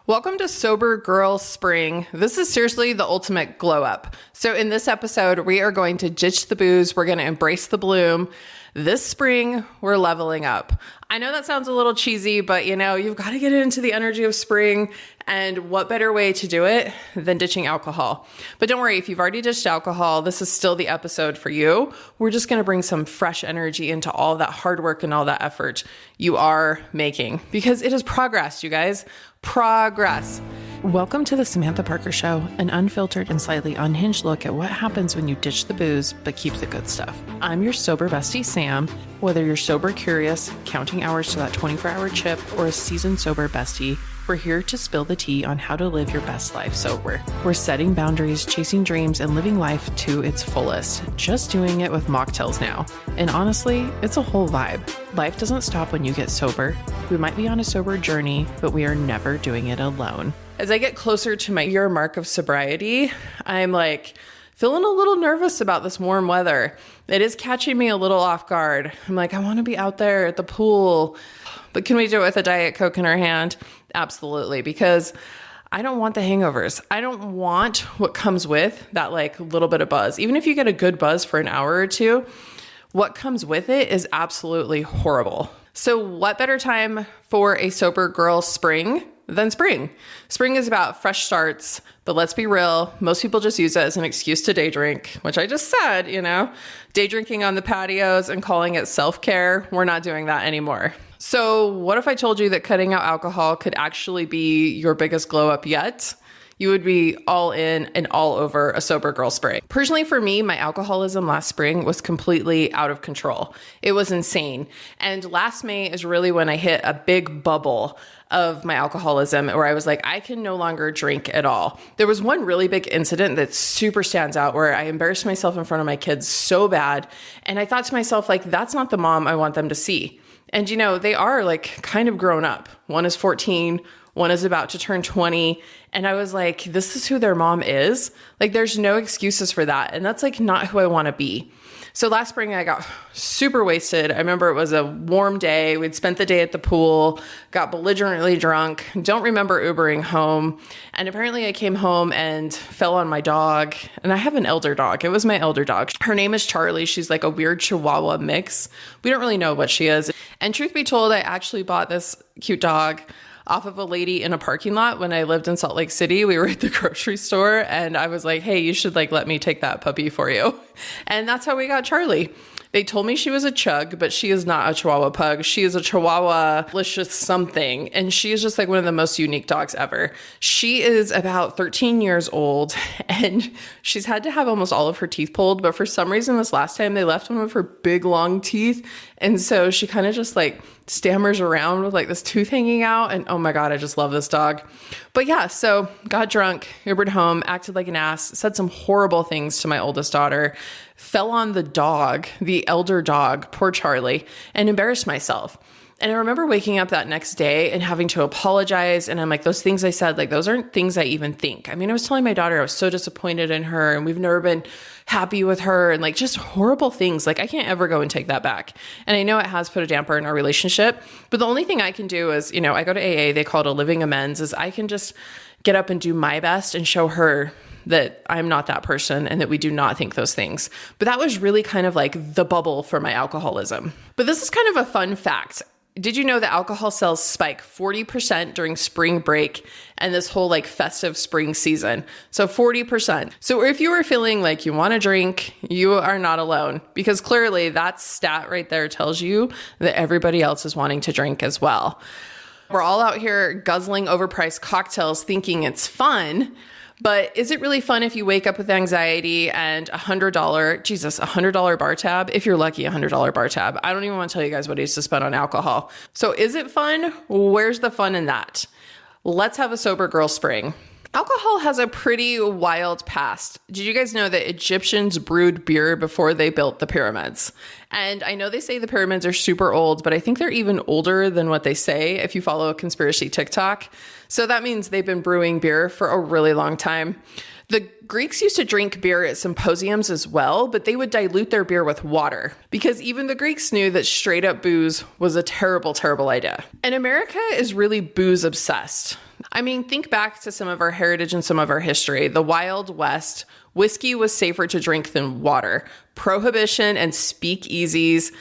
Welcome to Sober Girl Spring. This is seriously the ultimate glow up. So in this episode, we are going to ditch the booze. We're going to embrace the bloom. This spring, we're leveling up. I know that sounds a little cheesy, but you've got to get into the energy of spring. And what better way to do it than ditching alcohol? But don't worry, if you've already ditched alcohol, this is still the episode for you. We're just going to bring some fresh energy into all that hard work and all that effort you are making, because it is progress, you guys. Progress. Welcome to the Samantha Parker Show, an unfiltered and slightly unhinged look at what happens when you ditch the booze but keep the good stuff. I'm your sober bestie, Sam. Whether you're sober curious, counting hours to that 24-hour chip, or a seasoned sober bestie, we're here to spill the tea on how to live your best life sober. We're setting boundaries, chasing dreams, and living life to its fullest. Just doing it with mocktails now. And honestly, it's a whole vibe. Life doesn't stop when you get sober. We might be on a sober journey, but we are never doing it alone. As I get closer to my year mark of sobriety, I'm feeling a little nervous about this warm weather. It is catching me a little off guard. I'm I want to be out there at the pool, but can we do it with a Diet Coke in our hand? Absolutely, because I don't want the hangovers. I don't want what comes with that little bit of buzz. Even if you get a good buzz for an hour or two, what comes with it is absolutely horrible. So what better time for a sober girl spring than spring? Spring is about fresh starts, but let's be real. Most people just use it as an excuse to day drink, which I just said, day drinking on the patios and calling it self-care. We're not doing that anymore. So what if I told you that cutting out alcohol could actually be your biggest glow up yet? You would be all in and all over a sober girl spring. Personally, for me, my alcoholism last spring was completely out of control. It was insane. And last May is really when I hit a big bubble of my alcoholism where I was I can no longer drink at all. There was one really big incident that super stands out where I embarrassed myself in front of my kids so bad. And I thought to myself, that's not the mom I want them to see. And they are kind of grown up. One is 14, one is about to turn 20. And I was this is who their mom is. There's no excuses for that. And that's not who I want to be. So last spring I got super wasted. I remember it was a warm day. We'd spent the day at the pool, got belligerently drunk, don't remember Ubering home. And apparently I came home and fell on my dog. And I have an elder dog. It was my elder dog. Her name is Charlie. She's a weird Chihuahua mix. We don't really know what she is. And truth be told, I actually bought this cute dog off of a lady in a parking lot when I lived in Salt Lake City. We were at the grocery store and I was hey, you should let me take that puppy for you. And that's how we got Charlie. They told me she was a chug, but she is not a Chihuahua pug. She is a Chihuahua delicious something. And she is just one of the most unique dogs ever. She is about 13 years old and she's had to have almost all of her teeth pulled. But for some reason, this last time they left one of her big long teeth. And so she kind of just stammers around with this tooth hanging out. And oh my God, I just love this dog. But yeah, so got drunk, Ubered home, acted like an ass, said some horrible things to my oldest daughter, fell on the dog, the elder dog, poor Charlie, and embarrassed myself. And I remember waking up that next day and having to apologize. And I'm those things I said, those aren't things I even think. I mean, I was telling my daughter I was so disappointed in her and we've never been happy with her and just horrible things. I can't ever go and take that back. And I know it has put a damper in our relationship, but the only thing I can do is, I go to AA, they call it a living amends, is I can just get up and do my best and show her that I'm not that person and that we do not think those things. But that was really kind of the bubble for my alcoholism. But this is kind of a fun fact. Did you know that alcohol sales spike 40% during spring break and this whole festive spring season? So 40%. So if you were feeling you want to drink, you are not alone, because clearly that stat right there tells you that everybody else is wanting to drink as well. We're all out here guzzling overpriced cocktails thinking it's fun. But is it really fun if you wake up with anxiety and $100 bar tab? If you're lucky, $100 bar tab. I don't even want to tell you guys what I used to spend on alcohol. So is it fun? Where's the fun in that? Let's have a sober girl spring. Alcohol has a pretty wild past. Did you guys know that Egyptians brewed beer before they built the pyramids? And I know they say the pyramids are super old, but I think they're even older than what they say if you follow a conspiracy TikTok. So that means they've been brewing beer for a really long time. The Greeks used to drink beer at symposiums as well, but they would dilute their beer with water because even the Greeks knew that straight up booze was a terrible, terrible idea. And America is really booze obsessed. I mean, think back to some of our heritage and some of our history. The Wild West, whiskey was safer to drink than water. Prohibition and speakeasies,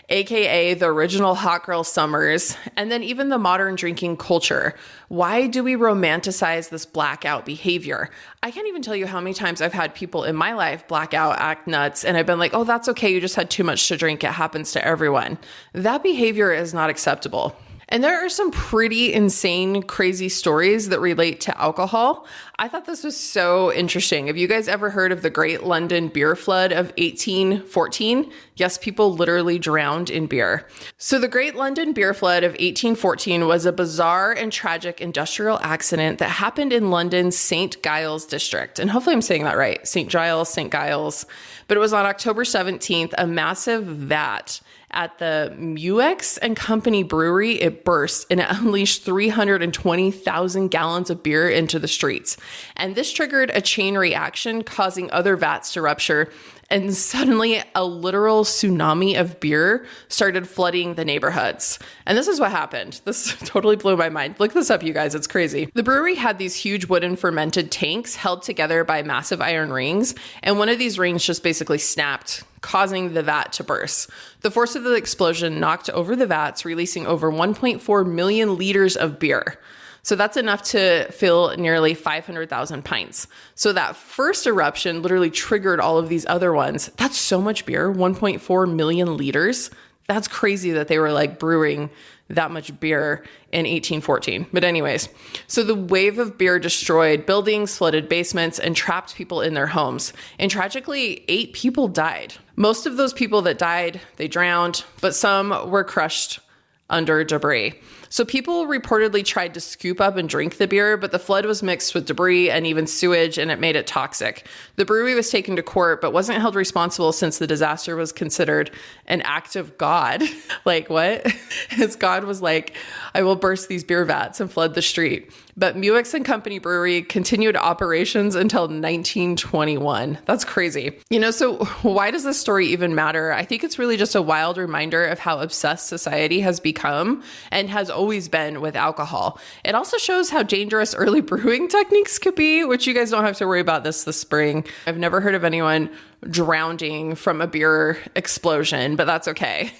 aka the original hot girl summers, and then even the modern drinking culture. Why do we romanticize this blackout behavior? I can't even tell you how many times I've had people in my life black out, act nuts, and I've been like, oh, that's okay. You just had too much to drink. It happens to everyone. That behavior is not acceptable. And there are some pretty insane, crazy stories that relate to alcohol. I thought this was so interesting. Have you guys ever heard of the Great London Beer Flood of 1814? Yes, people literally drowned in beer. So the Great London Beer Flood of 1814 was a bizarre and tragic industrial accident that happened in London's St. Giles district. And hopefully I'm saying that right. St. Giles, St. Giles. But it was on October 17th, a massive vat at the Muex and Company brewery, it burst and it unleashed 320,000 gallons of beer into the streets. And this triggered a chain reaction, causing other vats to rupture. And suddenly a literal tsunami of beer started flooding the neighborhoods. And this is what happened. This totally blew my mind. Look this up, you guys. It's crazy. The brewery had these huge wooden fermented tanks held together by massive iron rings. And one of these rings just basically snapped, causing the vat to burst. The force of the explosion knocked over the vats, releasing over 1.4 million liters of beer. So that's enough to fill nearly 500,000 pints. So that first eruption literally triggered all of these other ones. That's so much beer, 1.4 million liters. That's crazy that they were like brewing that much beer in 1814. But anyways, so the wave of beer destroyed buildings, flooded basements, and trapped people in their homes. And tragically, 8 people died. Most of those people that died, they drowned, but some were crushed under debris. So people reportedly tried to scoop up and drink the beer, but the flood was mixed with debris and even sewage, and it made it toxic. The brewery was taken to court, but wasn't held responsible since the disaster was considered an act of God. Like what? As God was like, I will burst these beer vats and flood the street. But Muex and Company Brewery continued operations until 1921. That's crazy. So why does this story even matter? I think it's really just a wild reminder of how obsessed society has become and has always been with alcohol. It also shows how dangerous early brewing techniques could be, which you guys don't have to worry about this spring. I've never heard of anyone drowning from a beer explosion, but that's okay.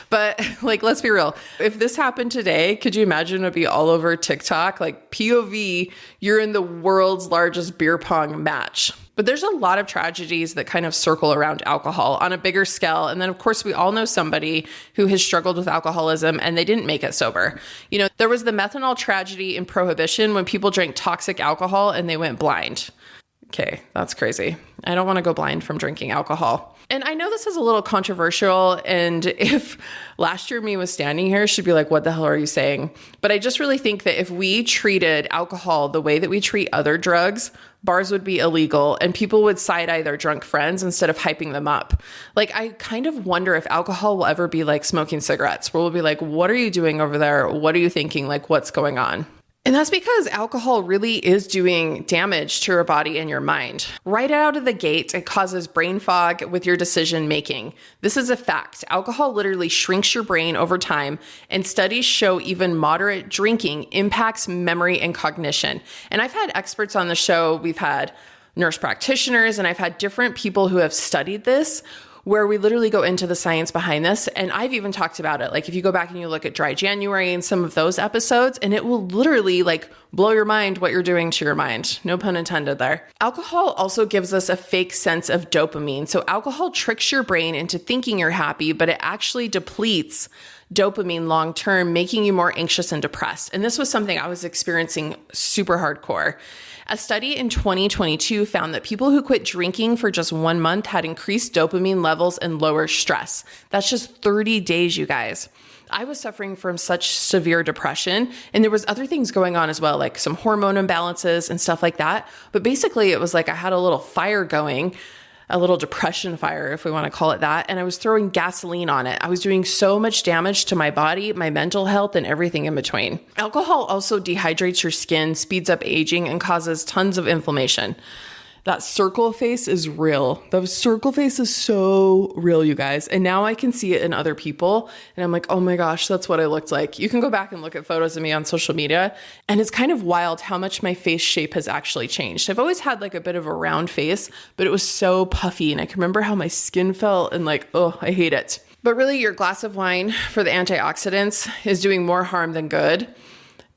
But let's be real. If this happened today, could you imagine it'd be all over TikTok? Like POV, you're in the world's largest beer pong match. But there's a lot of tragedies that kind of circle around alcohol on a bigger scale. And then, of course, we all know somebody who has struggled with alcoholism and they didn't make it sober. There was the methanol tragedy in Prohibition when people drank toxic alcohol and they went blind. Okay, that's crazy. I don't want to go blind from drinking alcohol. And I know this is a little controversial, and if last year me was standing here, she'd be like, what the hell are you saying? But I just really think that if we treated alcohol the way that we treat other drugs, bars would be illegal and people would side-eye their drunk friends instead of hyping them up. I kind of wonder if alcohol will ever be like smoking cigarettes, where we'll be like, what are you doing over there? What are you thinking? What's going on? And that's because alcohol really is doing damage to your body and your mind. Right out of the gate, it causes brain fog with your decision making. This is a fact. Alcohol literally shrinks your brain over time, and studies show even moderate drinking impacts memory and cognition. And I've had experts on the show. We've had nurse practitioners, and I've had different people who have studied this, where we literally go into the science behind this. And I've even talked about it. If you go back and you look at Dry January and some of those episodes, and it will literally blow your mind what you're doing to your mind. No pun intended there. Alcohol also gives us a fake sense of dopamine. So alcohol tricks your brain into thinking you're happy, but it actually depletes dopamine long term, making you more anxious and depressed. And this was something I was experiencing super hardcore. A study in 2022 found that people who quit drinking for just 1 month had increased dopamine levels and lower stress. That's just 30 days, you guys. I was suffering from such severe depression, and there was other things going on as well, like some hormone imbalances and stuff like that. But basically it was like I had a little fire going, a little depression fire, if we want to call it that. And I was throwing gasoline on it. I was doing so much damage to my body, my mental health, and everything in between. Alcohol also dehydrates your skin, speeds up aging, and causes tons of inflammation. That circle face is real. The circle face is so real, you guys. And now I can see it in other people. And I'm like, oh my gosh, that's what I looked like. You can go back and look at photos of me on social media. And it's kind of wild how much my face shape has actually changed. I've always had like a bit of a round face, but it was so puffy. And I can remember how my skin felt and like, oh, I hate it. But really, your glass of wine for the antioxidants is doing more harm than good.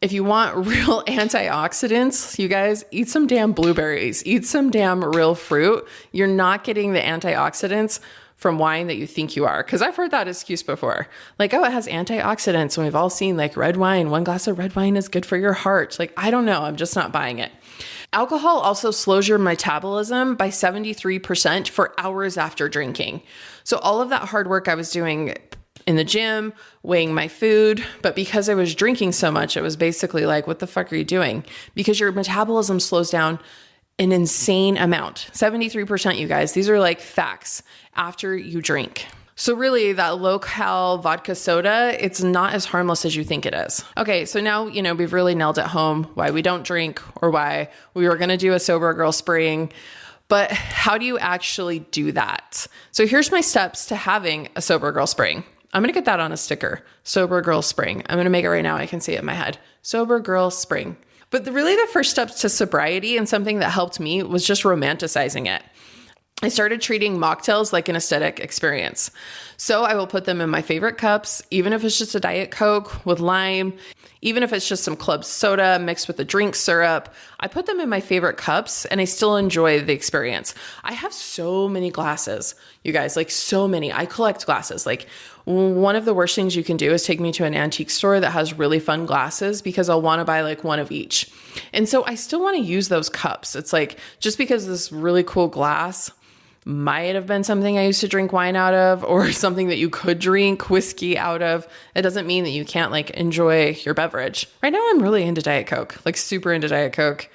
If you want real antioxidants, you guys, eat some damn blueberries, eat some damn real fruit. You're not getting the antioxidants from wine that you think you are. Because I've heard that excuse before. Like, oh, it has antioxidants. And we've all seen like red wine. 1 glass of red wine is good for your heart. Like, I don't know. I'm just not buying it. Alcohol also slows your metabolism by 73% for hours after drinking. So all of that hard work I was doing in the gym, weighing my food. But because I was drinking so much, it was basically like, what the fuck are you doing? Because your metabolism slows down an insane amount. 73%, you guys. These are like facts after you drink. So really, that low-cal vodka soda, it's not as harmless as you think it is. Okay, so now, we've really nailed it home why we don't drink or why we were going to do a Sober Girl Spring. But how do you actually do that? So here's my steps to having a Sober Girl Spring. I'm going to get that on a sticker. Sober Girl Spring. I'm going to make it right now. I can see it in my head. Sober Girl Spring. But really the first steps to sobriety and something that helped me was just romanticizing it. I started treating mocktails like an aesthetic experience. So I will put them in my favorite cups, even if it's just a Diet Coke with lime, even if it's just some club soda mixed with a drink syrup. I put them in my favorite cups and I still enjoy the experience. I have so many glasses, you guys, like so many. I collect glasses. Like one of the worst things you can do is take me to an antique store that has really fun glasses because I'll want to buy like one of each. And so I still want to use those cups. It's like, just because this really cool glass might have been something I used to drink wine out of or something that you could drink whiskey out of, it doesn't mean that you can't like enjoy your beverage. Right now, I'm really into Diet Coke, like super into Diet Coke.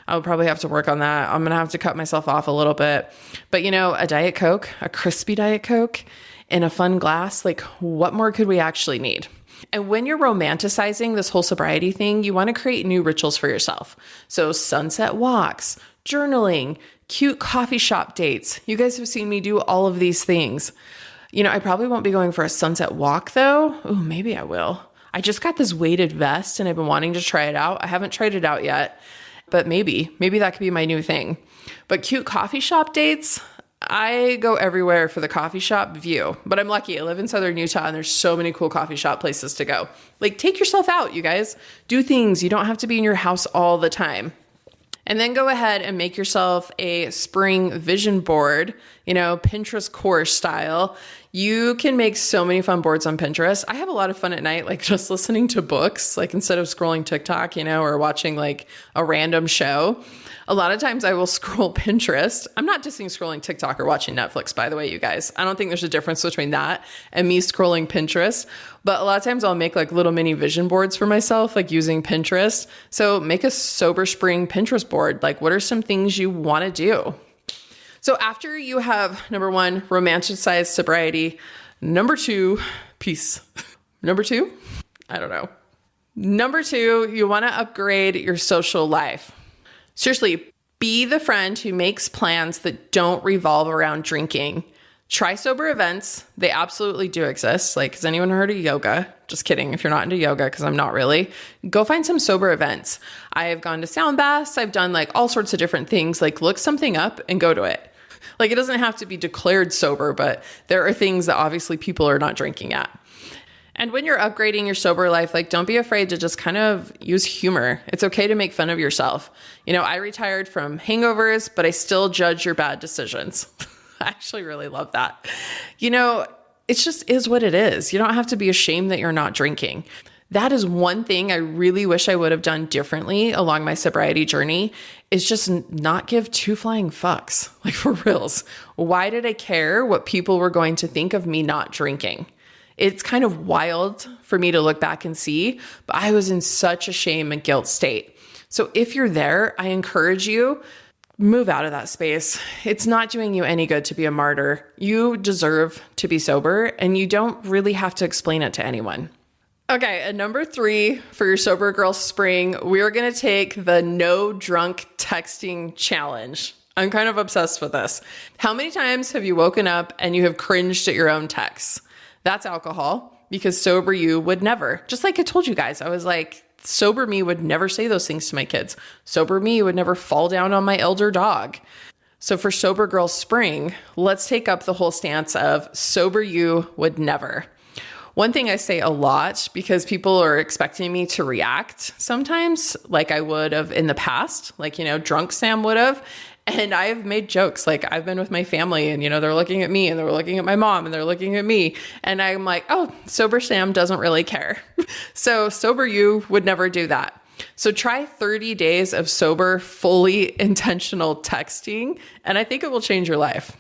I would probably have to work on that. I'm going to have to cut myself off a little bit. But a Diet Coke, a crispy Diet Coke in a fun glass, like what more could we actually need? And when you're romanticizing this whole sobriety thing, you want to create new rituals for yourself. So sunset walks, journaling, cute coffee shop dates. You guys have seen me do all of these things. I probably won't be going for a sunset walk though. Oh, maybe I will. I just got this weighted vest and I've been wanting to try it out. I haven't tried it out yet, but maybe that could be my new thing. But cute coffee shop dates, I go everywhere for the coffee shop view, but I'm lucky. I live in Southern Utah and there's so many cool coffee shop places to go. Like take yourself out, you guys. Do things. You don't have to be in your house all the time. And then go ahead and make yourself a spring vision board, Pinterest course style. You can make so many fun boards on Pinterest. I have a lot of fun at night, like just listening to books, like instead of scrolling TikTok, or watching like a random show. A lot of times I will scroll Pinterest. I'm not dissing scrolling TikTok or watching Netflix, by the way, you guys. I don't think there's a difference between that and me scrolling Pinterest. But a lot of times I'll make like little mini vision boards for myself, like using Pinterest. So make a Sober Spring Pinterest board. Like what are some things you want to do? So after you have, number 1, romanticized sobriety. Number 2, peace. Number 2, I don't know. Number 2, you want to upgrade your social life. Seriously, be the friend who makes plans that don't revolve around drinking. Try sober events. They absolutely do exist. Like, has anyone heard of yoga? Just kidding. If you're not into yoga, because I'm not really, go find some sober events. I have gone to sound baths. I've done like all sorts of different things. Like look something up and go to it. Like it doesn't have to be declared sober, but there are things that obviously people are not drinking at. And when you're upgrading your sober life, like don't be afraid to just kind of use humor. It's okay to make fun of yourself. I retired from hangovers, but I still judge your bad decisions. I actually really love that. It just is what it is. You don't have to be ashamed that you're not drinking. That is one thing I really wish I would have done differently along my sobriety journey is just not give 2 flying fucks. Like for reals. Why did I care what people were going to think of me not drinking? It's kind of wild for me to look back and see, but I was in such a shame and guilt state. So if you're there, I encourage you, move out of that space. It's not doing you any good to be a martyr. You deserve to be sober and you don't really have to explain it to anyone. Okay, and number 3 for your Sober Girl Spring, we're going to take the no drunk texting challenge. I'm kind of obsessed with this. How many times have you woken up and you have cringed at your own texts? That's alcohol, because sober you would never. Just like I told you guys, I was like, sober me would never say those things to my kids. Sober me would never fall down on my elder dog. So for Sober Girl Spring, let's take up the whole stance of sober you would never. One thing I say a lot, because people are expecting me to react sometimes like I would have in the past, like, drunk Sam would have. And I've made jokes, like I've been with my family and, they're looking at me and they're looking at my mom and they're looking at me. And I'm like, oh, sober Sam doesn't really care. So sober you would never do that. So try 30 days of sober, fully intentional texting, and I think it will change your life.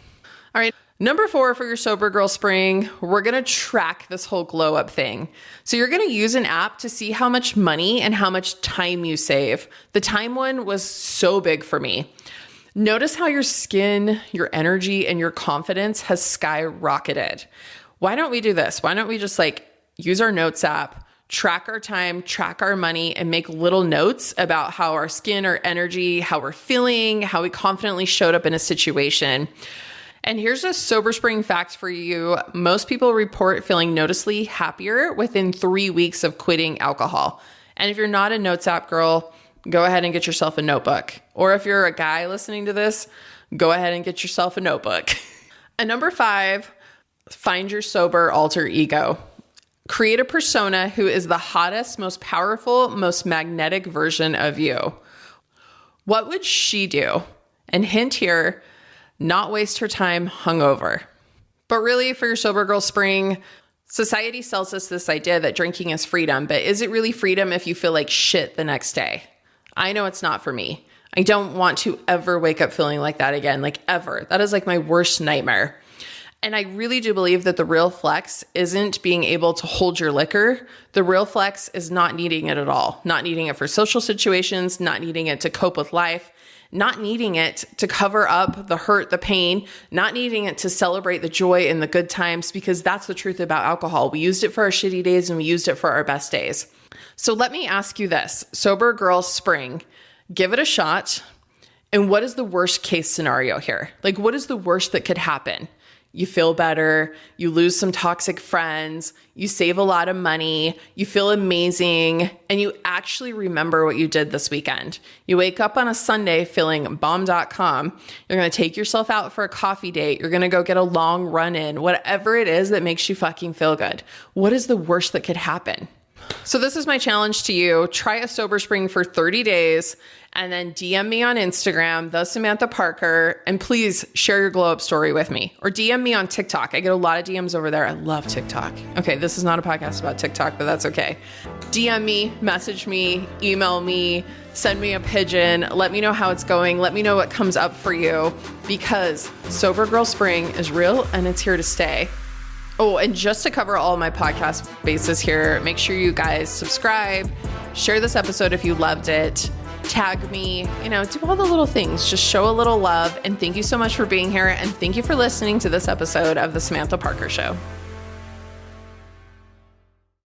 All right. Number 4 for your Sober Girl Spring, we're going to track this whole glow up thing. So you're going to use an app to see how much money and how much time you save. The time one was so big for me. Notice how your skin, your energy, and your confidence has skyrocketed. Why don't we do this? Why don't we just use our notes app, track our time, track our money, and make little notes about how our skin, our energy, how we're feeling, how we confidently showed up in a situation. And here's a Sober Spring fact for you. Most people report feeling noticeably happier within 3 weeks of quitting alcohol. And if you're not a notes app girl, go ahead and get yourself a notebook. Or if you're a guy listening to this, go ahead and get yourself a notebook. And number 5, find your sober alter ego. Create a persona who is the hottest, most powerful, most magnetic version of you. What would she do? And hint here, not waste her time hungover. But really, for your Sober Girl Spring, society sells us this idea that drinking is freedom, but is it really freedom if you feel like shit the next day? I know it's not for me. I don't want to ever wake up feeling like that again, ever. That is my worst nightmare. And I really do believe that the real flex isn't being able to hold your liquor. The real flex is not needing it at all. Not needing it for social situations, not needing it to cope with life, not needing it to cover up the hurt, the pain, not needing it to celebrate the joy and the good times, because that's the truth about alcohol. We used it for our shitty days and we used it for our best days. So let me ask you this, Sober Girl Spring, give it a shot. And what is the worst case scenario here? What is the worst that could happen? You feel better, you lose some toxic friends, you save a lot of money, you feel amazing, and you actually remember what you did this weekend. You wake up on a Sunday feeling bomb.com. You're going to take yourself out for a coffee date. You're going to go get a long run in, whatever it is that makes you fucking feel good. What is the worst that could happen? So this is my challenge to you. Try a Sober Spring for 30 days and then DM me on Instagram, the Samantha Parker, and please share your glow up story with me, or DM me on TikTok. I get a lot of DMs over there. I love TikTok. Okay, this is not a podcast about TikTok, but that's okay. DM me, message me, email me, send me a pigeon. Let me know how it's going. Let me know what comes up for you, because Sober Girl Spring is real and it's here to stay. Oh, and just to cover all my podcast bases here, make sure you guys subscribe, share this episode if you loved it, tag me, do all the little things. Just show a little love. And thank you so much for being here. And thank you for listening to this episode of The Samantha Parker Show.